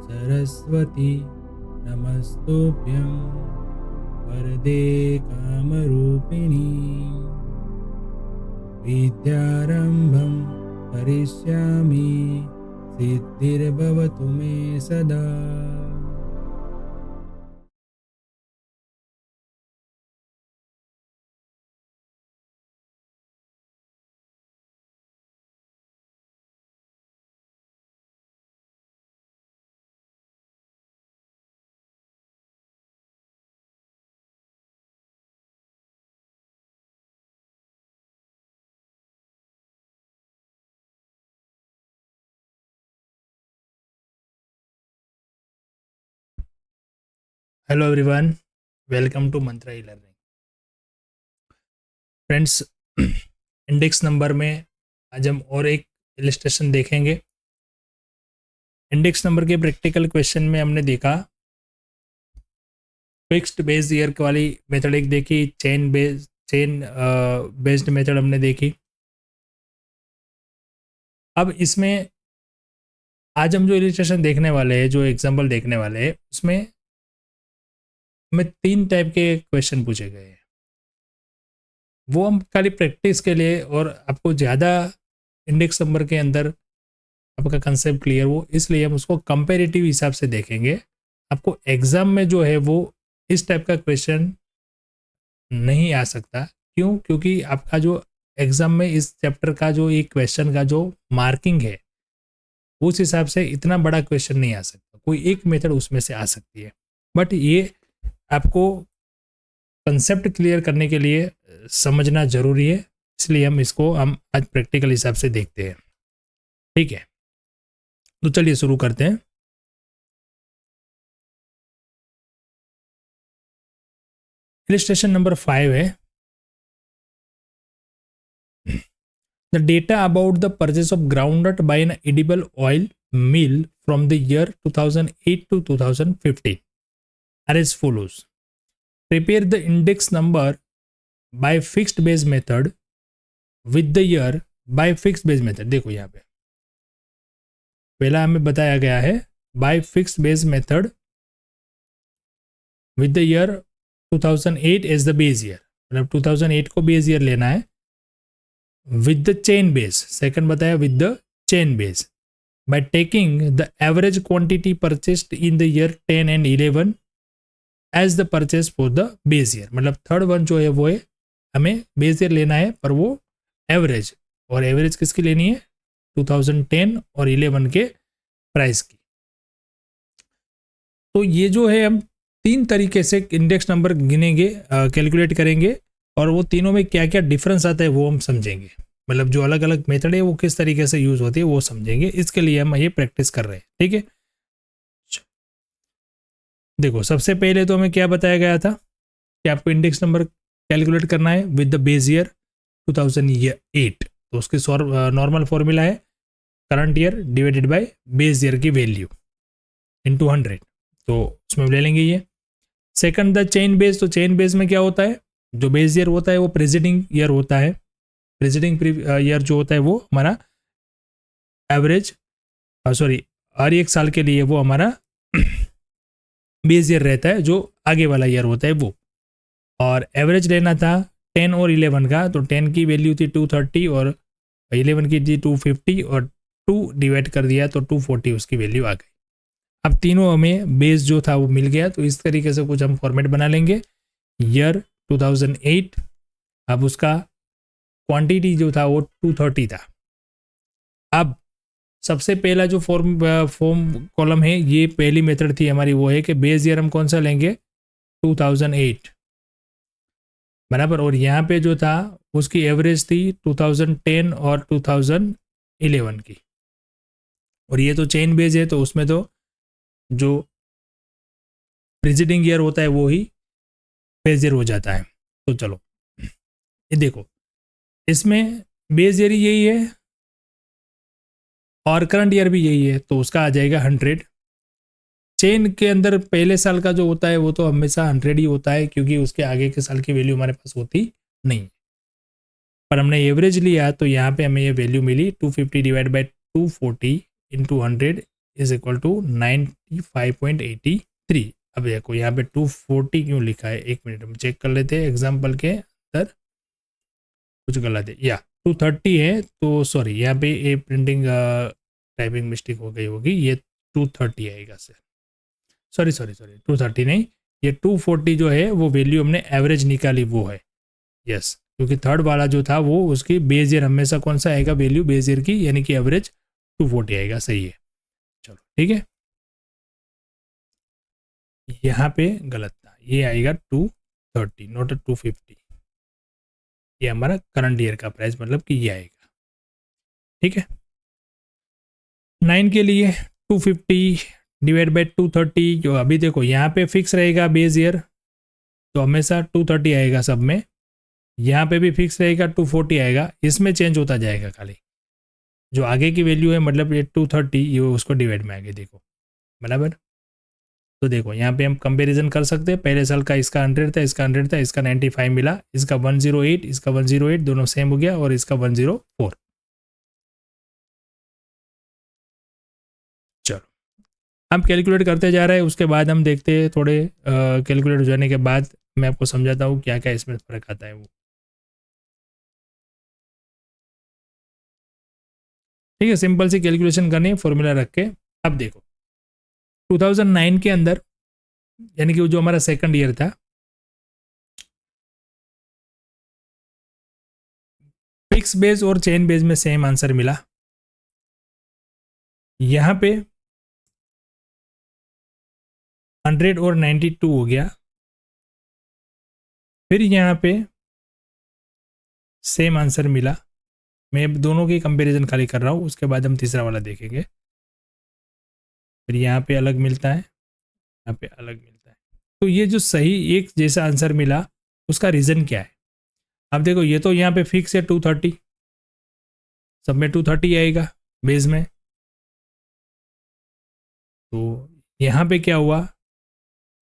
सरस्वती नमस्तुभ्यं वरदे कामरूपिणी विद्यारम्भं करिष्यामि सिद्धिर्भवतु मे सदा। Hello everyone, welcome to Mantra e learning. Friends, index number में आज हम और एक इलस्ट्रेशन देखेंगे। इंडेक्स नंबर के प्रैक्टिकल क्वेश्चन में हमने देखा फिक्स्ड बेस्ड ईयर वाली मेथड एक देखी, चेन बेस्ड मेथड हमने देखी। अब इसमें आज हम जो इलस्ट्रेशन देखने वाले हैं, जो एग्जाम्पल देखने वाले हैं, उसमें हमें 3 टाइप के क्वेश्चन पूछे गए हैं। वो हम खाली प्रैक्टिस के लिए और आपको ज़्यादा इंडेक्स नंबर के अंदर आपका कंसेप्ट क्लियर हो, इसलिए हम उसको कंपैरेटिव हिसाब से देखेंगे। आपको एग्ज़ाम में जो है वो इस टाइप का क्वेश्चन नहीं आ सकता। क्यों? क्योंकि आपका जो एग्ज़ाम में इस चैप्टर का जो एक क्वेश्चन का जो मार्किंग है, उस हिसाब से इतना बड़ा क्वेश्चन नहीं आ सकता। कोई एक मेथड उसमें से आ सकती है, बट ये आपको कंसेप्ट क्लियर करने के लिए समझना ज़रूरी है, इसलिए हम आज प्रैक्टिकल हिसाब से देखते हैं। ठीक है, तो चलिए शुरू करते हैं। इलस्ट्रेशन नंबर 5 है, the data about the purchase of groundnut by an edible oil mill from the year 2008 to 2015 are as follows. Prepare the index number by fixed base method with the year by fixed base method. देखो यहाँ पे पहला हमें बताया गया है by fixed base method with the year 2008 as the base year, मतलब 2008 को बेस ईयर लेना है। With the chain base, second बताया with the chain base, by taking the average quantity purchased in the year 10 and 11 as the purchase for the base year. मतलब third one जो है वो है हमें बेस ईयर लेना है, पर वो एवरेज, और एवरेज किसकी लेनी है? 2010 और 11 के प्राइस की। तो ये जो है हम 3 तरीके से इंडेक्स नंबर गिनेंगे, कैलकुलेट करेंगे, और वो तीनों में क्या क्या डिफरेंस आता है वो हम समझेंगे। मतलब जो अलग अलग मेथड है वो किस तरीके से यूज होती है वो समझेंगे। इसके लिए हम ये प्रैक्टिस कर रहे हैं। ठीक है, देखो सबसे पहले तो हमें क्या बताया गया था कि आपको इंडेक्स नंबर कैलकुलेट करना है विद द बेस ईयर 2008। तो उसकी नॉर्मल फॉर्मूला है current year divided by base year की वैल्यू इनटू 100। तो उसमें ले लेंगे ये। सेकंड द चेन बेस, तो चेन बेस में क्या होता है? जो बेस ईयर होता है वो प्रेसिडिंग ईयर होता है। प्रेसिडिंग ईयर जो होता है वो हमारा एवरेज, सॉरी, हर एक साल के लिए वो हमारा बेस ईयर रहता है, जो आगे वाला ईयर होता है वो। और एवरेज लेना था 10 और 11 का, तो 10 की वैल्यू थी 230 और 11 की थी 250, और 2 डिवाइड कर दिया तो 240 उसकी वैल्यू आ गई। अब तीनों हमें बेस जो था वो मिल गया, तो इस तरीके से कुछ हम फॉर्मेट बना लेंगे। ईयर 2008, अब उसका क्वांटिटी जो था वो 230 था। अब सबसे पहला जो फॉर्म कॉलम है, ये पहली मेथड थी हमारी, वो है कि बेस ईयर हम कौन सा लेंगे? 2008 बराबर, और यहाँ पे जो था उसकी एवरेज थी 2010 और 2011 की। और ये तो चेन बेस है, तो उसमें तो जो प्रीसीडिंग ईयर होता है वो ही बेस ईयर हो जाता है। तो चलो ये देखो, इसमें बेस ईयर यही है और करंट ईयर भी यही है, तो उसका आ जाएगा 100। चेन के अंदर पहले साल का जो होता है वो तो हमेशा 100 ही होता है, क्योंकि उसके आगे के साल की वैल्यू हमारे पास होती नहीं। पर हमने एवरेज लिया तो यहाँ पे हमें ये वैल्यू मिली 250 divide by 240 into 100 is equal to 95.83। अब देखो यहाँ पे 240 क्यों लिखा है, एक मिनट हम चेक कर लेते हैं, एग्जाम्पल के अंदर कुछ गलत है, या 230 है तो सॉरी यहाँ पे ये प्रिंटिंग टाइपिंग मिस्टेक हो गई होगी, ये 230 आएगा सर, सॉरी 230 नहीं, ये 240 जो है वो वैल्यू हमने एवरेज निकाली वो है, यस क्योंकि थर्ड वाला जो था वो उसकी बेस ईयर हमेशा कौन सा आएगा वैल्यू बेस ईयर की, यानी कि एवरेज 240 आएगा, सही है। चलो ठीक है, यहाँ पे गलत था, ये आएगा 230 नॉट 250, ये हमारा करंट ईयर का प्राइस मतलब कि ये आएगा, ठीक है। 9 के लिए 250 डिवाइड बाई 230, जो अभी देखो यहाँ पे फिक्स रहेगा बेस ईयर तो हमेशा 230 आएगा सब में, यहाँ पे भी फिक्स रहेगा 240 आएगा, इसमें चेंज होता जाएगा खाली, जो आगे की वैल्यू है मतलब ये 230 ये उसको डिवाइड में आगे देखो बराबर। तो देखो यहाँ पे हम कंपैरिजन कर सकते हैं, पहले साल का इसका 100 था, इसका 100 था, इसका 95 मिला, इसका 108, इसका 108 दोनों सेम हो गया और इसका 104। चलो हम कैलकुलेट करते जा रहे हैं, उसके बाद हम देखते हैं थोड़े कैलकुलेट हो जाने के बाद मैं आपको समझाता हूँ क्या क्या इसमें फ़र्क आता है वो, ठीक है। सिंपल सी कैलकुलेशन करनी है फॉर्मूला रख के। अब देखो 2009 के अंदर यानी कि जो हमारा सेकंड ईयर था, फिक्स बेस और चेन बेस में सेम आंसर मिला, यहाँ पे 100 और 92 हो गया, फिर यहाँ पे सेम आंसर मिला, मैं दोनों की कंपैरिजन खाली कर रहा हूँ, उसके बाद हम तीसरा वाला देखेंगे, फिर यहाँ पे अलग मिलता है, यहाँ पे अलग मिलता है। तो ये जो सही एक जैसा आंसर मिला उसका रीज़न क्या है, अब देखो ये तो यहाँ पे फिक्स है 230, सब में 230 आएगा बेस में, तो यहाँ पे क्या हुआ,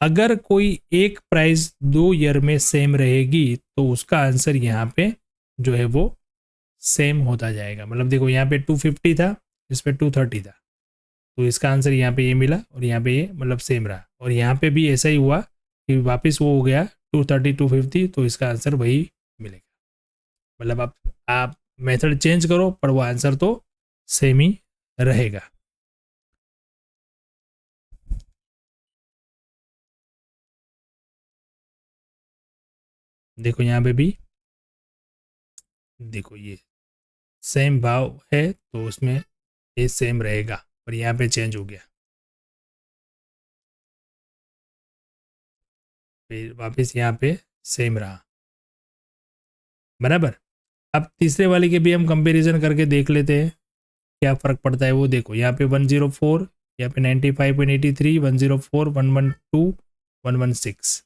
अगर कोई एक प्राइस 2 ईयर में सेम रहेगी तो उसका आंसर यहाँ पे जो है वो सेम होता जाएगा, मतलब देखो यहाँ पे 250 था, इस पे 230 था, तो इसका आंसर यहाँ पे ये मिला और यहाँ पे ये मतलब सेम रहा, और यहाँ पे भी ऐसा ही हुआ कि वापस वो हो गया 230 250, तो इसका आंसर वही मिलेगा, मतलब आप मेथड चेंज करो पर वो आंसर तो सेम ही रहेगा। देखो यहाँ पे भी देखो ये सेम भाव है तो उसमें ये सेम रहेगा, पर यहाँ पे चेंज हो गया, फिर वापस यहाँ पे सेम रहा बराबर। अब तीसरे वाले के भी हम कंपैरिजन करके देख लेते हैं क्या फ़र्क पड़ता है वो, देखो यहाँ पे 104, यहाँ पे 95.83, 104, 112, 116।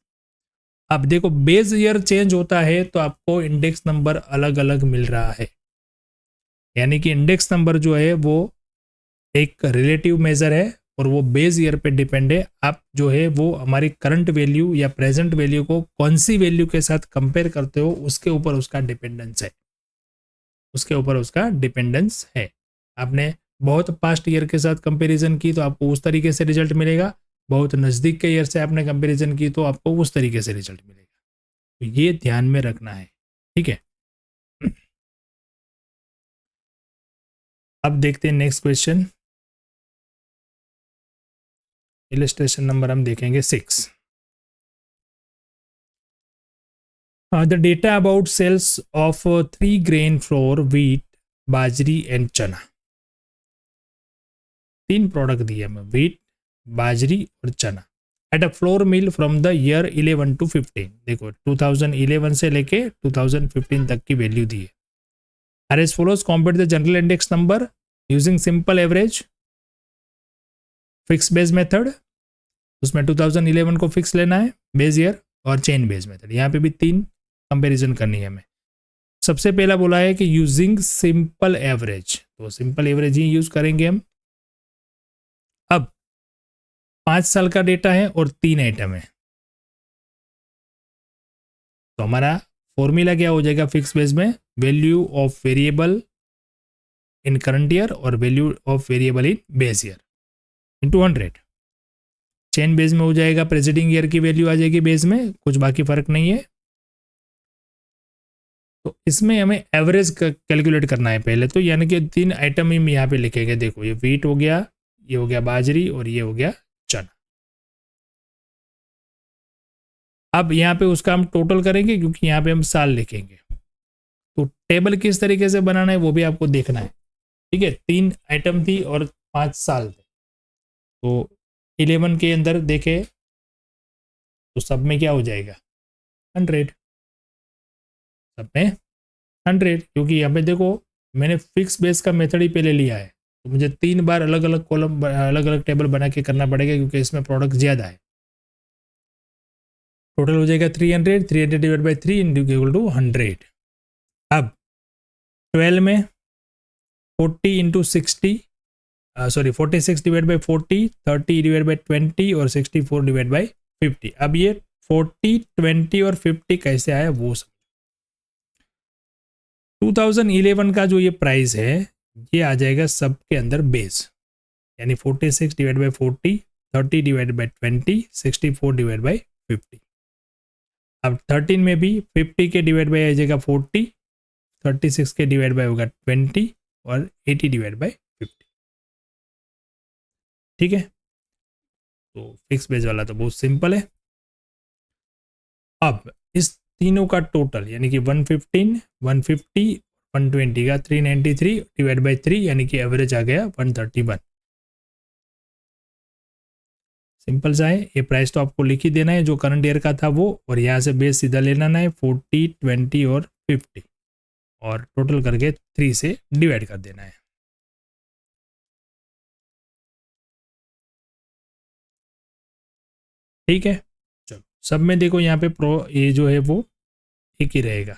अब देखो बेस ईयर चेंज होता है तो आपको इंडेक्स नंबर अलग अलग मिल रहा है, यानी कि इंडेक्स नंबर जो है वो एक रिलेटिव मेजर है और वो बेस ईयर पे डिपेंड है, आप जो है वो हमारी करंट वैल्यू या प्रेजेंट वैल्यू को कौन सी वैल्यू के साथ कंपेयर करते हो उसके ऊपर उसका डिपेंडेंस है, उसके ऊपर उसका डिपेंडेंस है। आपने बहुत पास्ट ईयर के साथ कंपैरिजन की तो आपको उस तरीके से रिजल्ट मिलेगा, बहुत नज़दीक के ईयर से आपने कंपैरिजन की तो आपको उस तरीके से रिजल्ट मिलेगा, तो ये ध्यान में रखना है, ठीक है। अब देखते हैं नेक्स्ट क्वेश्चन, इलस्ट्रेशन नंबर हम देखेंगे 6। The data about sales of 3 grain flour wheat bajri and chana, 3 product दिए हमें व्हीट बाजरी और चना, at a flour mill from the year 11 to 15, देखो 2011 से लेके 2015 तक की वैल्यू दी है। R S follows, compute the general index number using simple average, fix base method, उसमें 2011 को फिक्स लेना है बेस ईयर, और चेन बेस मेथड, यहाँ पे भी 3 कंपैरिजन करनी है हमें। सबसे पहला बोला है कि यूजिंग सिंपल एवरेज, तो सिंपल एवरेज ही यूज करेंगे हम। अब 5 साल का डेटा है और 3 आइटम है, तो हमारा फॉर्मूला क्या हो जाएगा फिक्स बेस में, value of variable in current year और value of variable in base year into 100। Chain base में हो जाएगा, प्रेसिडिंग ईयर की वैल्यू आ जाएगी बेस में, कुछ बाकी फर्क नहीं है। तो इसमें हमें एवरेज कैलकुलेट करना है पहले तो, यानी कि 3 आइटम हम यहाँ पे लिखेंगे। देखो ये वीट हो गया, ये हो गया बाजरी और ये हो गया चना। अब यहाँ पे उसका हम टोटल करेंगे क्योंकि यहाँ पे हम साल लिखेंगे। तो टेबल किस तरीके से बनाना है वो भी आपको देखना है, ठीक है। 3 आइटम थी और 5 साल थे। तो 11 के अंदर देखे तो सब में क्या हो जाएगा 100, सब में 100, क्योंकि यहाँ पे देखो मैंने फिक्स बेस का मेथड ही पहले लिया है। तो मुझे 3 बार अलग अलग कॉलम अलग अलग टेबल बना के करना पड़ेगा क्योंकि इसमें प्रोडक्ट ज़्यादा है। टोटल हो जाएगा 300, 300 डिवाइड बाई 3 इक्वल टू 100। अब 12 में 40 into 60 46 divide by 40, 30 divide by 20 और 64 डिवाइड बाई 50। अब ये 40, 20 और 50 कैसे आया वो सब। 2011 का जो ये प्राइस है ये आ जाएगा सबके अंदर बेस, यानी 46 divide by 40, 30 divide by 20, 64 divide by 50। अब 13 में भी 50 के डिवाइड बाई आ जाएगा 40, 36 के डिवाइड बाई होगा 20 और 80 डिवाइड बाई 50, ठीक है। तो फिक्स बेस वाला तो बहुत सिंपल है। अब इस तीनों का टोटल यानी कि 115, 150, 120 का 393 डिवाइड बाई 3 यानी कि एवरेज आ गया 131। सिंपल सा है, ये प्राइस तो आपको लिख ही देना है जो करंट ईयर का था वो, और यहाँ से बेस सीधा ले लेना है 40, 20 और 50 और टोटल करके 3 से डिवाइड कर देना है। ठीक है, चलो सब में देखो यहाँ पे प्रो ये जो है वो एक ही रहेगा।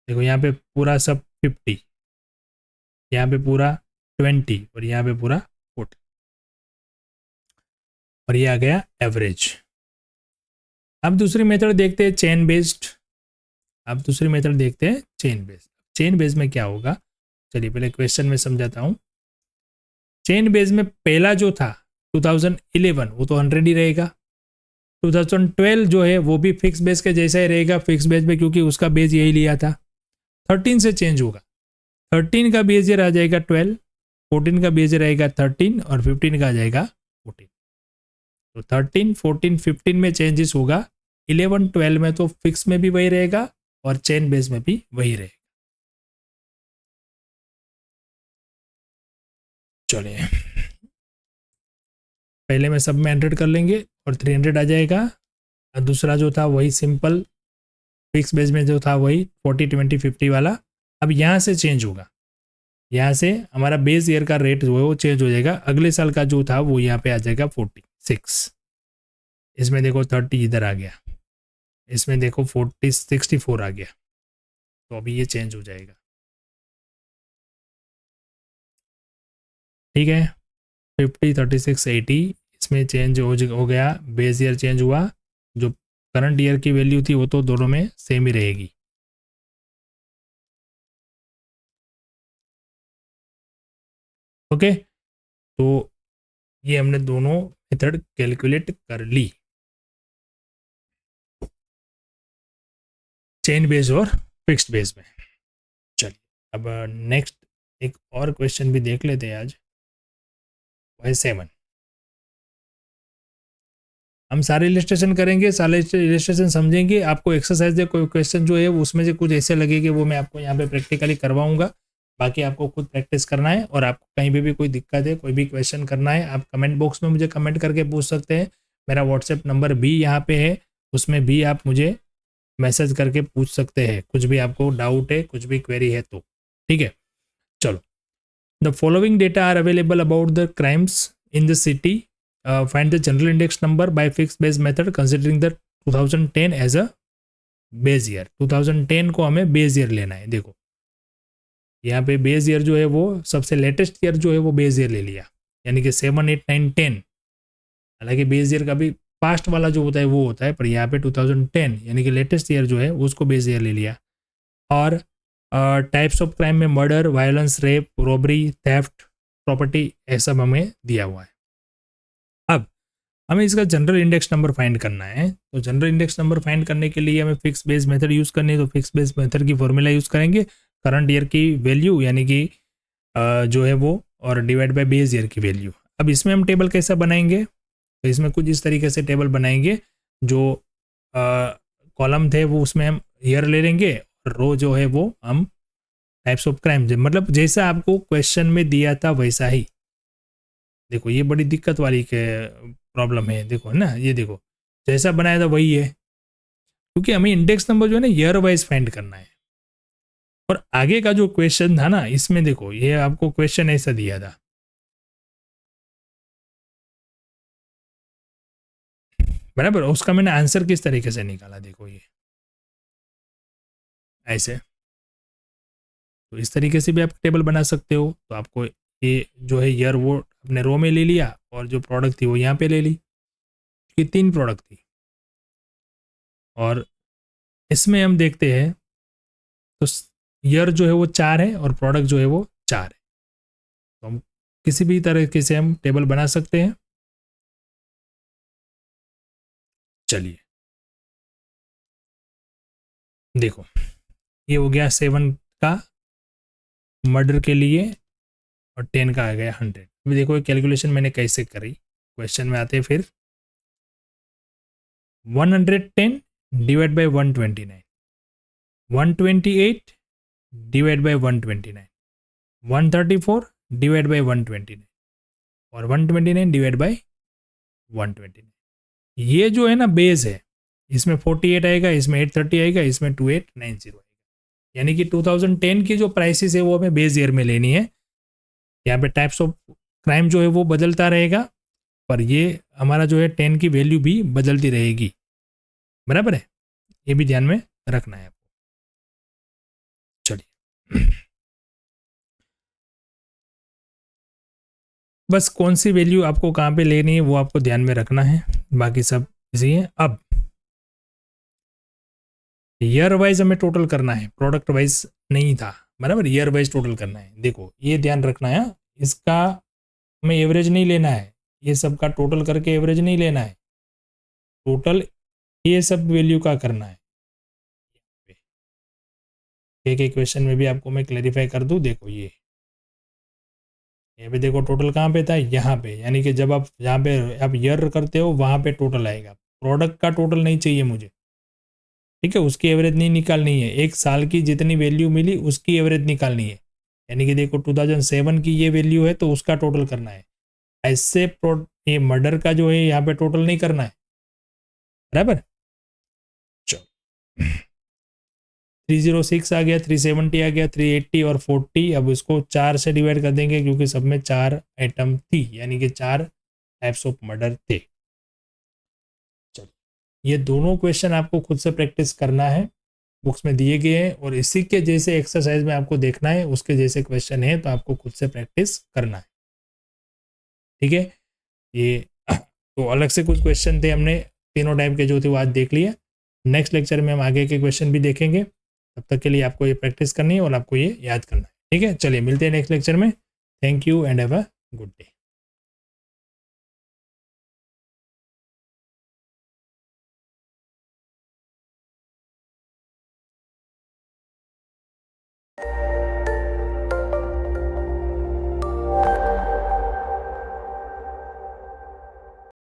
देखो यहाँ पे पूरा सब 50, यहाँ पे पूरा 20 और यहाँ पे पूरा 40 और ये आ गया एवरेज। अब दूसरी मेथड देखते हैं चेन बेस्ड। अब दूसरी मेथड देखते हैं चेन बेस्ड। चेन बेस में क्या होगा, चलिए पहले क्वेश्चन में समझाता हूँ। चेन बेस में पहला जो था 2011 वो तो 100 ही रहेगा। 2012 जो है वो भी फिक्स बेस के जैसा ही रहेगा फिक्स बेस में, क्योंकि उसका बेस यही लिया था। 13 से चेंज होगा, 13 का बेस ईयर आ जाएगा 12, 14 का बेस ईयर आएगा 13 और 15 का आ जाएगा 14। तो 13, 14, 15 में चेंजेस होगा, 11, 12 में तो फिक्स में भी वही रहेगा और चेन बेस में भी वही रहेगा। चलिए पहले में सब में 100 कर लेंगे और 300 आ जाएगा। और दूसरा जो था वही सिंपल फिक्स बेस में जो था वही 40, 20, 50 वाला। अब यहाँ से चेंज होगा, यहाँ से हमारा बेस ईयर का रेट जो है वो चेंज हो जाएगा। अगले साल का जो था वो यहाँ पे आ जाएगा 46, इसमें देखो 30 इधर आ गया, इसमें देखो 40, 64 आ गया। तो अभी ये चेंज हो जाएगा, ठीक है। 50, 36, 80 इसमें चेंज हो गया, बेस ईयर चेंज हुआ, जो करंट ईयर की वैल्यू थी वो तो दोनों में सेम ही रहेगी। ओके, तो ये हमने दोनों मेथड कैलकुलेट कर ली, चेन बेस और फिक्स्ड बेस में। चलिए अब नेक्स्ट एक और क्वेश्चन भी देख लेते हैं आज, वह 7। हम सारे इलिस्ट्रेशन करेंगे, सारे इलिस्ट्रेशन समझेंगे। आपको एक्सरसाइज दे कोई क्वेश्चन जो है उसमें से कुछ ऐसे लगे कि वो मैं आपको यहाँ पे प्रैक्टिकली करवाऊंगा। बाकी आपको खुद प्रैक्टिस करना है, और आपको कहीं भी कोई दिक्कत है, कोई भी क्वेश्चन करना है, आप कमेंट बॉक्स में मुझे कमेंट करके पूछ सकते हैं। मेरा व्हाट्सएप नंबर भी यहाँ पे है, उसमें भी आप मुझे मैसेज करके पूछ सकते हैं, कुछ भी आपको डाउट है, कुछ भी क्वेरी है तो, ठीक है। चलो, the following data are available about the crimes in the city, find the general index number by fix base method considering the 2010 as a base year. 2010 को हमें बेस ईयर लेना है। देखो यहाँ पे बेस ईयर जो है वो सबसे लेटेस्ट ईयर जो है वो बेस ईयर ले लिया, यानी कि 7, 8, 9, 10। हालांकि बेस ईयर का भी पास्ट वाला जो होता है वो होता है, पर यहाँ पे 2010 यानी कि लेटेस्ट ईयर जो है उसको बेस ईयर ले लिया। और टाइप्स ऑफ क्राइम में murder, violence, rape, robbery, theft, property, ये सब हमें दिया हुआ है। अब हमें इसका जनरल इंडेक्स नंबर फाइंड करना है। तो जनरल इंडेक्स नंबर फाइंड करने के लिए हमें फिक्स बेस मेथड यूज़ करनी है। तो फिक्स बेस मेथड की फॉर्मूला यूज़ करेंगे, करंट ईयर की वैल्यू यानी कि जो है वो, और डिवाइड बाय बेस ईयर की वैल्यू। अब इसमें हम टेबल कैसा बनाएंगे? तो इसमें कुछ इस तरीके से टेबल बनाएंगे, जो कॉलम थे वो उसमें हम ईयर ले लेंगे, और रो जो है वो हम टाइप्स ऑफ क्राइम, मतलब जैसा आपको क्वेश्चन में दिया था वैसा ही। देखो ये बड़ी दिक्कत वाली के प्रॉब्लम है, देखो ना, ये देखो जैसा बनाया था वही है, क्योंकि हमें इंडेक्स नंबर जो है ना ईयर वाइज फाइंड करना है। और आगे का जो क्वेश्चन था ना, इसमें देखो ये आपको क्वेश्चन ऐसा दिया था, बराबर, उसका मैंने आंसर किस तरीके से निकाला, देखो ये ऐसे। तो इस तरीके से भी आप टेबल बना सकते हो। तो आपको ये जो है ईयर वो अपने रो में ले लिया, और जो प्रोडक्ट थी वो यहाँ पे ले ली, कि 3 प्रोडक्ट थी। और इसमें हम देखते हैं तो ईयर जो है वो 4 है और प्रोडक्ट जो है वो 4 है। तो हम किसी भी तरीके से हम टेबल बना सकते हैं। चलिए देखो, ये हो गया 7 का मर्डर के लिए, और 10 का आ गया 100। अभी देखो ये कैलकुलेशन मैंने कैसे करी, क्वेश्चन में आते हैं फिर। 110 divide by 129, 128 divide by 129, 134 divide by 129, और 129 डिवाइड बाई 129। ये जो है ना बेस है, इसमें 48 आएगा, इसमें 830 आएगा, इसमें 2890 आएगा। यानी कि 2010 की जो प्राइसेस है वो हमें बेस ईयर में लेनी है। यहाँ पे टाइप्स ऑफ क्राइम जो है वो बदलता रहेगा, पर ये हमारा जो है 10 की वैल्यू भी बदलती रहेगी, बराबर है, ये भी ध्यान में रखना है। चलिए बस कौन सी वैल्यू आपको कहाँ पे लेनी है वो आपको ध्यान में रखना है, बाकी सब इसी है। अब ईयर वाइज हमें टोटल करना है, प्रोडक्ट वाइज नहीं था, बराबर, ईयर वाइज टोटल करना है। देखो ये ध्यान रखना है, इसका हमें एवरेज नहीं लेना है, ये सब का टोटल करके एवरेज नहीं लेना है, टोटल ये सब वैल्यू का करना है। एक एक क्वेश्चन में भी आपको मैं क्लैरिफाई कर दूं। देखो ये यहाँ पे देखो टोटल कहाँ पे था, यहाँ पे, यानी कि जब आप यहाँ पे आप ईयर करते हो वहाँ पे टोटल आएगा, प्रोडक्ट का टोटल नहीं चाहिए मुझे, ठीक है, उसकी एवरेज नहीं निकालनी है, एक साल की जितनी वैल्यू मिली उसकी एवरेज निकालनी है। यानी कि देखो 2007 की ये वैल्यू है तो उसका टोटल करना है, ऐसे ये मर्डर का जो है यहाँ पे टोटल नहीं करना है, बराबर। चलो 306 आ गया, 370 आ गया, 380 और 40। अब इसको 4 से डिवाइड कर देंगे क्योंकि सब में 4 आइटम थी, यानी कि 4 टाइप्स ऑफ मर्डर थे। चलो ये दोनों क्वेश्चन आपको खुद से प्रैक्टिस करना है, बुक्स में दिए गए हैं, और इसी के जैसे एक्सरसाइज में आपको देखना है, उसके जैसे क्वेश्चन है तो आपको खुद से प्रैक्टिस करना है, ठीक है। ये तो अलग से कुछ क्वेश्चन थे, हमने तीनों टाइप के जो थे वो आज देख लिए। नेक्स्ट लेक्चर में हम आगे के क्वेश्चन भी देखेंगे, तब तक के लिए आपको ये प्रैक्टिस करनी है और आपको ये याद करना है, ठीक है। चलिए मिलते हैं नेक्स्ट लेक्चर में। Thank you and have a good day.